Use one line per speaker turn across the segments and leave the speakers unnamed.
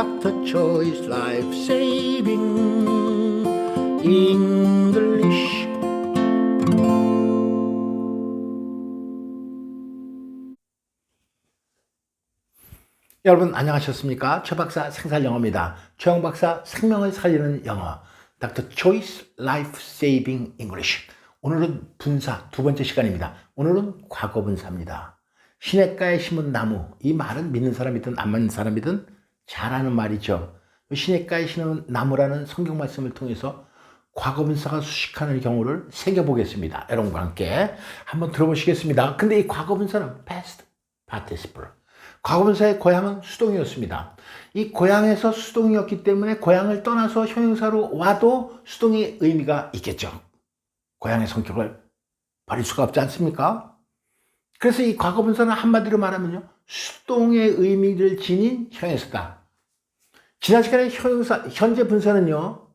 Dr. Choice Life Saving English. 여러분 안녕하셨습니까? 최 박사 생살영어입니다. 최영 박사 생명을 살리는 영어 Dr. Choice Life Saving English. 오늘은 분사 두 번째 시간입니다. 오늘은 과거 분사입니다. 시냇가에 심은 나무, 이 말은 믿는 사람이든 안 믿는 사람이든 잘 아는 말이죠. 시냇가에 심은 나무라는 성경 말씀을 통해서 과거 분사가 수식하는 경우를 새겨보겠습니다. 여러분과 함께 한번 들어보시겠습니다. 근데 이 과거 분사는 past participle, 과거 분사의 고향은 수동이었습니다. 이 고향에서 수동이었기 때문에 고향을 떠나서 형용사로 와도 수동의 의미가 있겠죠. 고향의 성격을 버릴 수가 없지 않습니까? 그래서 이 과거 분사는 한마디로 말하면요, 수동의 의미를 지닌 형용사다. 지난 시간에 형용사, 현재 분사는요,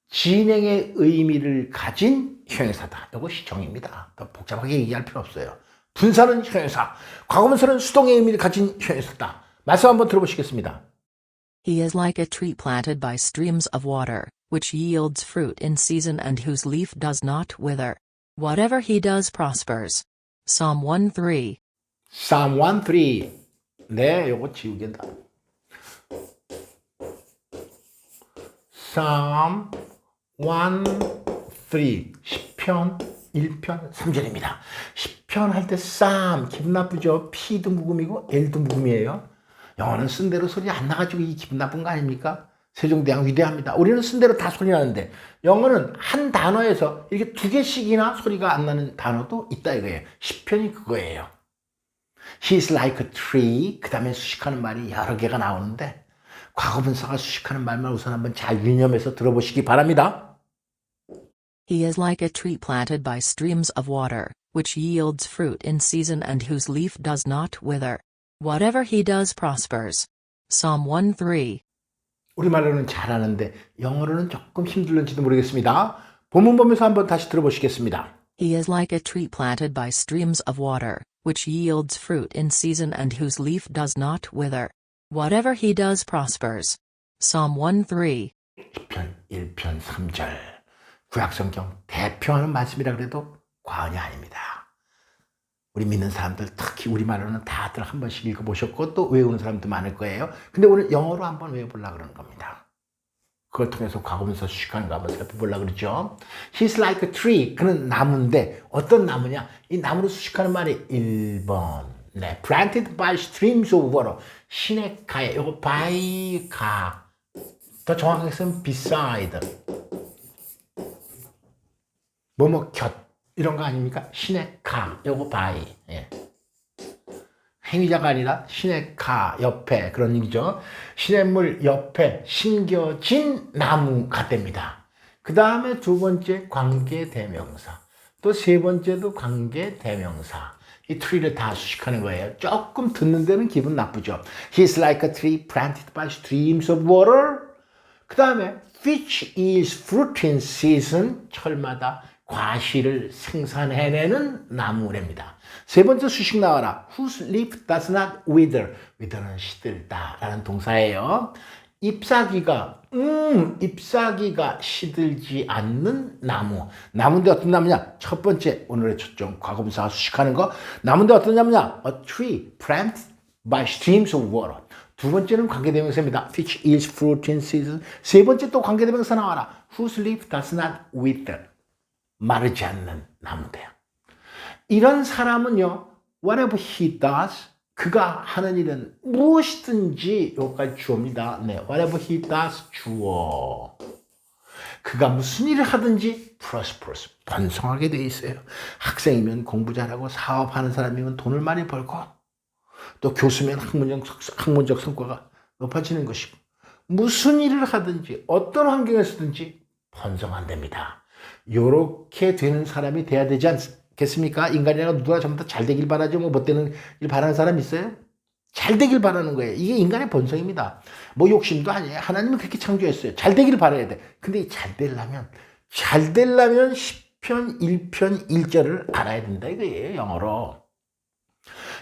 진행의 의미를 가진 형용사다. 이것이 정의입니다. 더 복잡하게 얘기할 필요 없어요. 분사는 형용사, 과거 분사는 수동의 의미를 가진 형용사다. 말씀 한번 들어보시겠습니다.
He is like a tree planted by streams of water, which yields fruit in season and whose leaf does not wither. Whatever he does prospers. Psalm 1:3.
Psalm 1:3. 네, 요거 지우겠다. Psalm 1:3. 시편 1편 3절입니다. 시편 할 때 Psalm 기분 나쁘죠? P도 묵음이고 L도 묵음이에요. 영어는 쓴 대로 소리 안 나가지고 이 기분 나쁜 거 아닙니까? 세종대왕 위대합니다. 우리는 쓴 대로 다 소리 나는데 영어는 한 단어에서 이렇게 두 개씩이나 소리가 안 나는 단어도 있다 이거예요. 시편이 그거예요. He's like a tree. 그 다음에 수식하는 말이 여러 개가 나오는데 과거 분사가 수식하는 말만 우선 한번 잘 유념해서 들어보시기 바랍니다.
He is like a tree planted by streams of water, which yields fruit in season and whose leaf does not wither. Whatever he does prospers. Psalm 1:3.
우리말로는 잘하는데 영어로는 조금 힘들는지도 모르겠습니다. 본문 보면서 한번 다시 들어보시겠습니다.
He is like a tree planted by streams of water, which yields fruit in season and whose leaf does not wither. Whatever he does prospers. Psalm 1:3.
시편 1편 3절. 구약성경 대표하는 말씀이라 그래도 과언이 아닙니다. 우리 믿는 사람들, 특히 우리말로는 다들 한 번씩 읽어보셨고 또 외우는 사람도 많을 거예요. 근데 오늘 영어로 한번 외워보려고 그러는 겁니다. 그걸 통해서 과거분사 수식하는 거 한번 살펴보려고 그러죠. He's like a tree. 그는 나무인데 어떤 나무냐? 이 나무로 수식하는 말이 1번. 네, planted by streams of water. 시냇가에, 요거 by 가. 더 정확하게 쓰면 beside. 뭐뭐 곁. 이런 거 아닙니까? 시냇가, 요거 바위. 예. 행위자가 아니라 시냇가 옆에 그런 얘기죠. 시냇물 옆에 심겨진 나무가 됩니다. 그 다음에 두 번째 관계대명사. 또 세 번째도 관계대명사. 이 tree를 다 수식하는 거예요. 조금 듣는 데는 기분 나쁘죠. He's like a tree planted by streams of water. 그 다음에 which is fruit in season. 철마다 과실을 생산해내는 나무랍니다. 세 번째 수식 나와라. Whose leaf does not wither. wither는 시들다 라는 동사예요. 잎사귀가 시들지 않는 나무. 나무인데 어떤 나무냐? 첫 번째 오늘의 초점 과거분사가 수식하는 거. 나무인데 어떤 나무냐? A tree planted by streams of water. 두 번째는 관계대명사입니다. Which is fruit in season. 세 번째 또 관계대명사 나와라. Whose leaf does not wither. 마르지 않는 나무인데요. 이런 사람은요, whatever he does, 그가 하는 일은 무엇이든지, 여기까지 주어입니다. 네, whatever he does, 주어. 그가 무슨 일을 하든지 prosperous, 번성하게 돼 있어요. 학생이면 공부 잘하고 사업하는 사람이면 돈을 많이 벌고 또 교수면 학문적 성과가 높아지는 것이고 무슨 일을 하든지 어떤 환경에서든지 번성한답니다. 요렇게 되는 사람이 돼야 되지 않겠습니까? 인간이라고 누가 전부 다 잘 되길 바라죠. 뭐 못되는 일 바라는 사람 있어요? 잘 되길 바라는 거예요. 이게 인간의 본성입니다. 뭐 욕심도 아니에요. 하나님은 그렇게 창조했어요. 잘 되길 바라야 돼. 근데 잘 되려면 시편 1편 1절을 알아야 된다 이거예요. 영어로.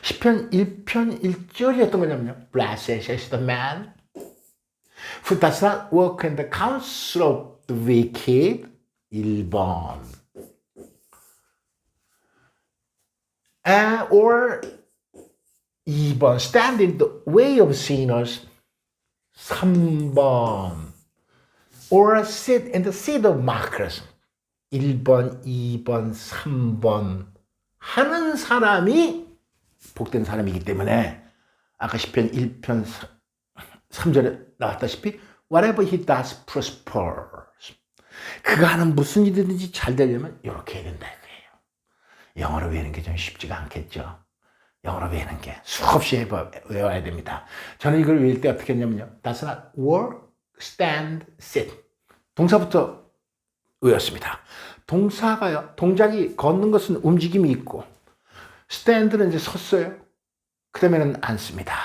시편 1편 1절이 어떤 거냐면요. Blessed is the man Who does not walk in the counsel of the wicked? 1번. Or 2번. Stand in the way of sinners. 3번. Or sit in the seat of mockers. 1번, 2번, 3번 하는 사람이 복된 사람이기 때문에 아까 시편 1편 3절에 나왔다시피 whatever he does prospers. 그가 하는 무슨 일이든지 잘 되려면 이렇게 해야 된다 이거예요. 영어로 외우는 게 좀 쉽지가 않겠죠. 영어로 외우는 게 수없이 외워야 됩니다. 저는 이걸 외울 때 어떻게 했냐면요. Does not work, stand, sit. 동사부터 외웠습니다. 동사가요. 동작이 걷는 것은 움직임이 있고 stand는 이제 섰어요. 그 다음에는 앉습니다.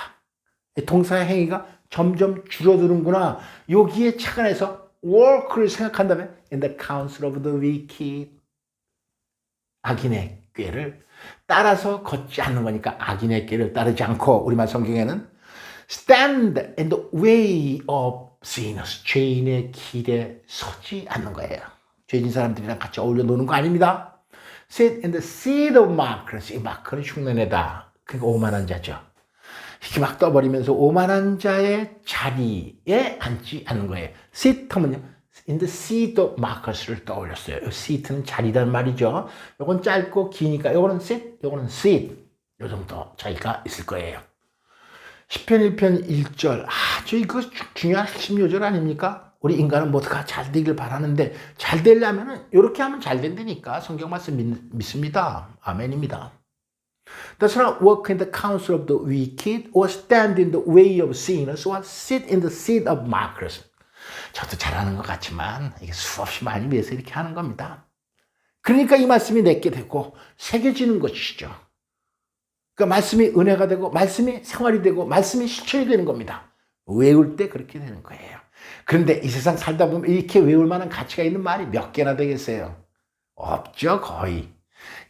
동사의 행위가 점점 줄어드는구나. 여기에 착안해서 work를 생각한다면 in the counsel of the wicked. 악인의 꾀를 따라서 걷지 않는 거니까 악인의 꾀를 따르지 않고 우리말 성경에는 stand in the way of sinners. 죄인의 길에 서지 않는 거예요. 죄진 사람들이랑 같이 어울려 노는 거 아닙니다. sit in the seat of mockers. 이 마크는 흉내내다. 그러니까 오만한 자죠. 이렇게 막 떠버리면서 오만한 자의 자리에 앉지 않는 거예요. sit 하면요. in the seat of markers를 떠올렸어요. seat는 자리란 말이죠. 요건 짧고 기니까 요거는 sit, 요거는 sit. 요 정도 차이가 있을 거예요. 시편 1편 1절. 아주 이거 중요한 핵심 요절 아닙니까? 우리 인간은 모두가 잘 되길 바라는데 잘 되려면 이렇게 하면 잘 된다니까. 성경 말씀 믿습니다. 아멘입니다. Does not walk in the counsel of the wicked or stand in the way of sinners or sit in the seat of mockers. 저도 잘하는 것 같지만 이게 수없이 많이 위해서 이렇게 하는 겁니다. 그러니까 이 말씀이 내게 되고 새겨지는 것이죠. 그러니까 말씀이 은혜가 되고 말씀이 생활이 되고 말씀이 실천이 되는 겁니다. 외울 때 그렇게 되는 거예요. 그런데 이 세상 살다 보면 이렇게 외울 만한 가치가 있는 말이 몇 개나 되겠어요? 없죠, 거의.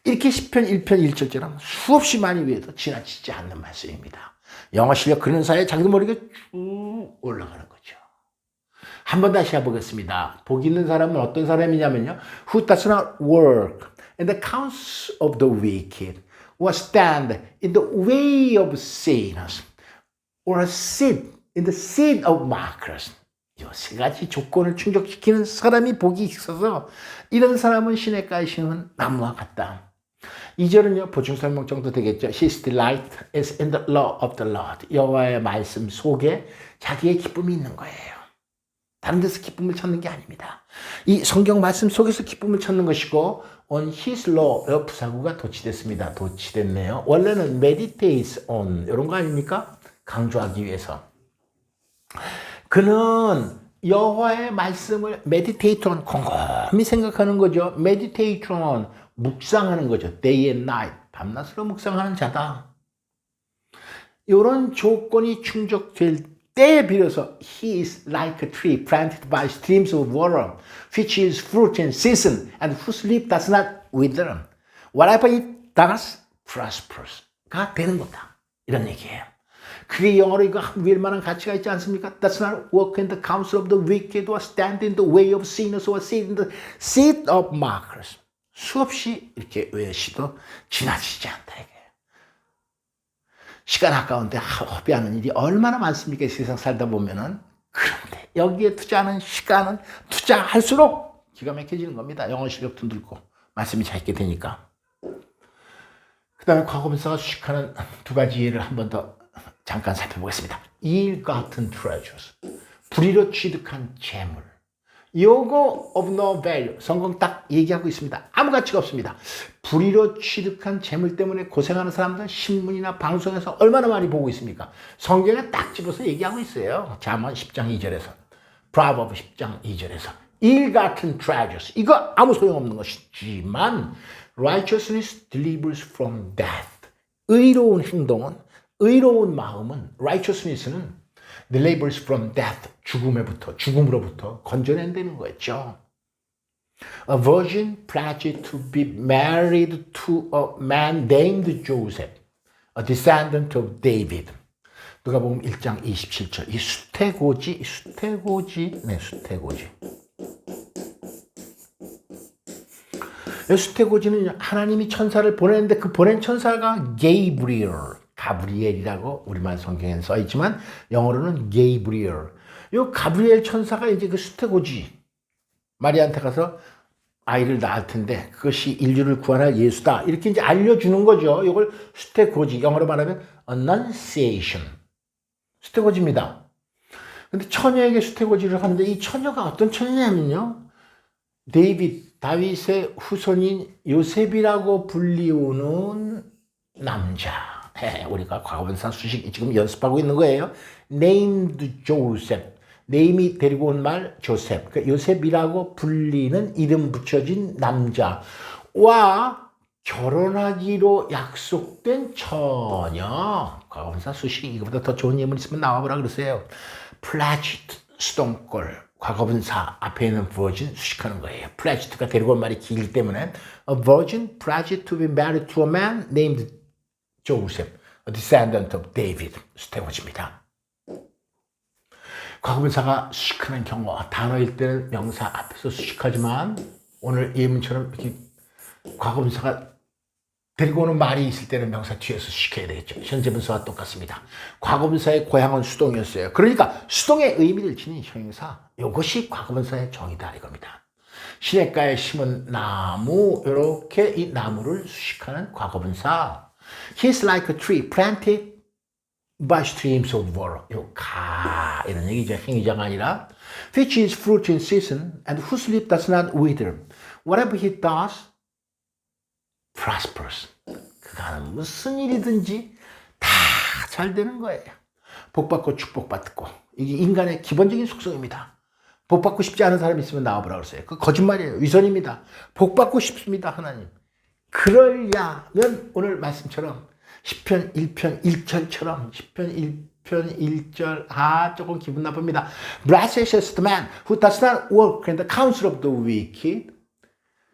이렇게 시편 1편 1절처럼 수없이 많이 외워도 지나치지 않는 말씀입니다. 영어 실력 그런 사이에 자기도 모르게 쭉 올라가는 거죠. 한번 다시 해보겠습니다. 복 있는 사람은 어떤 사람이냐면요. Who does not work in the counsel of the wicked or stand in the way of sinners or sit in the seat of mockers. 이 세 가지 조건을 충족시키는 사람이 복이 있어서 이런 사람은 시냇가에 심은 나무와 같다. 2절은요. 보충 설명 정도 되겠죠. His delight is in the law of the Lord. 여호와의 말씀 속에 자기의 기쁨이 있는 거예요. 다른 데서 기쁨을 찾는 게 아닙니다. 이 성경 말씀 속에서 기쁨을 찾는 것이고 on his law 부사구가 도치됐습니다. 도치됐네요. 원래는 meditates on 이런 거 아닙니까? 강조하기 위해서. 그는 여호와의 말씀을 meditate on 곰곰이 생각하는 거죠. meditate on 묵상하는 거죠. day and night 밤낮으로 묵상하는 자다. 이런 조건이 충족될 때에 비로소 he is like a tree planted by streams of water, which is fruit in season, and whose leaf does not wither. Whatever it does prospers가 되는 거다. 이런 얘기예요. 그게 영어로 이거 외울 만한 가치가 있지 않습니까? Does not walk in the counsel of the wicked or stand in the way of sinners or sit in the seat of mockers. 수없이 이렇게 외우시도 지나치지 않다 이게. 시간 아까운데 허비하는 일이 얼마나 많습니까? 세상 살다 보면은. 그런데 여기에 투자하는 시간은 투자할수록 기가 막혀지는 겁니다. 영어 실력도 늘고 말씀이 잘 있게 되니까. 그 다음에 과거분사가 수식하는 두 가지 예를 한 번 더 잠깐 살펴보겠습니다. ill-gotten treasures. 불의로 취득한 재물. 요거 of no value. 성경 딱 얘기하고 있습니다. 아무 가치가 없습니다. 불의로 취득한 재물 때문에 고생하는 사람들 신문이나 방송에서 얼마나 많이 보고 있습니까? 성경에 딱 집어서 얘기하고 있어요. 잠언 10장 2절에서. Proverbs 10장 2절에서. ill-gotten treasures. 이거 아무 소용없는 것이지만 righteousness delivers from death. 의로운 행동은 의로운 마음은 righteousness는 delivers from death, 죽음으로부터 건져낸다는 거였죠. A virgin pledged to be married to a man named Joseph, a descendant of David. 누가복음 1장 27절. 이 수태고지. 이 수태고지는 하나님이 천사를 보냈는데 그 보낸 천사가 가브리엘이라고 우리말 성경에는 써 있지만 영어로는 게이브리엘. 이 가브리엘 천사가 이제 그 수태고지 마리아한테 가서 아이를 낳을 텐데 그것이 인류를 구원할 예수다. 이렇게 이제 알려주는 거죠. 이걸 수태고지, 영어로 말하면 annunciation. 수태고지입니다. 근데 처녀에게 수태고지를 하는데 이 처녀가 어떤 처녀냐면요. 다윗의 후손인 요셉이라고 불리우는 남자. 우리가 과거분사 수식 지금 연습하고 있는 거예요. named Joseph. 네임이 데리고 온 말 조셉. 그러니까 요셉이라고 불리는 이름 붙여진 남자와 결혼하기로 약속된 처녀. 과거분사 수식 이거보다 더 좋은 예문 있으면 나와보라 그러세요. pledged 수동골. 과거분사 앞에 있는 virgin 수식하는 거예요. pledged가 데리고 온 말이 길기 때문에 a virgin pledged to be married to a man named Joseph, a descendant of David. 수태고지입니다. 과거분사가 수식하는 경우 단어일 때는 명사 앞에서 수식하지만 오늘 예문처럼 이렇게 과거분사가 데리고 오는 말이 있을 때는 명사 뒤에서 수식해야 되겠죠. 현재분사와 똑같습니다. 과거분사의 고향은 수동이었어요. 그러니까 수동의 의미를 지닌 형용사, 이것이 과거분사의 정의다 이겁니다. 시냇가에 심은 나무, 이렇게 이 나무를 수식하는 과거분사. He's like a tree planted by streams of water. 이런 얘기죠. 행위자가 아니라 which is fruit in season and whose leaf does not wither. Whatever he does prosperous. 그가 하는 무슨 일이든지 다 잘 되는 거예요. 복받고 축복받고. 이게 인간의 기본적인 속성입니다. 복받고 싶지 않은 사람이 있으면 나와보라 그랬어요. 그 거짓말이에요. 위선입니다. 복받고 싶습니다. 하나님. 그러려면 오늘 말씀처럼 10편 1편 1절처럼 10편 1편 1절 조금 기분 나쁩니다. Blessed is the man who does not walk in the counsel of the wicked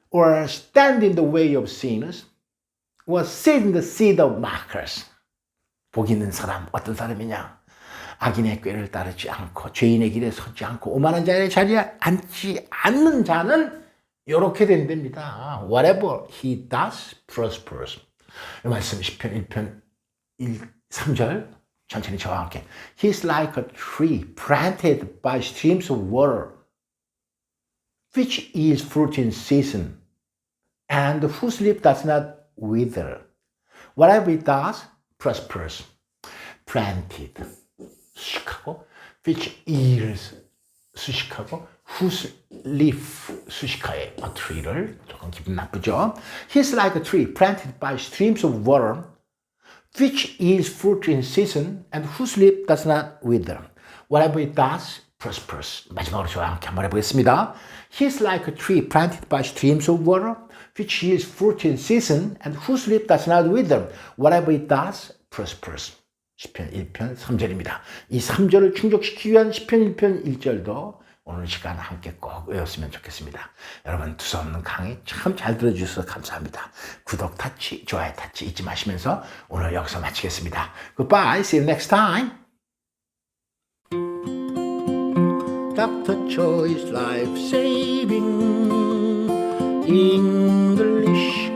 or stand in the way of sinners or sit in the seat of mockers. 복 있는 사람 어떤 사람이냐? 악인의 꾀를 따르지 않고 죄인의 길에 서지 않고 오만한 자의 자리에 앉지 않는 자는 이렇게 된답니다. Whatever he does prospers. 이 말씀 10편 1편 3절 천천히 저와 함께. He's like a tree planted by streams of water which yields fruit in season and whose leaf does not wither. Whatever he does prospers. Planted 수식하고 which yields 수식하고 whose leaf 수식하에 tree를 조금 기분 나쁘죠. He's like a tree planted by streams of water which yields fruit in season and whose leaf does not wither. Whatever it does prospers. 마지막으로 저와 함께 한번 해보겠습니다. He's like a tree planted by streams of water which yields fruit in season and whose leaf does not wither. Whatever it does prospers. 10편 1편 3절입니다. 이 3절을 충족시키기 위한 10편 1편 1절도 오늘 시간 함께 꼭 외웠으면 좋겠습니다. 여러분 두서없는 강의 참 잘 들어주셔서 감사합니다. 구독 타치, 좋아요 타치 잊지 마시면서 오늘 여기서 마치겠습니다. Goodbye, see you next time. Dr. Choi's Life Saving English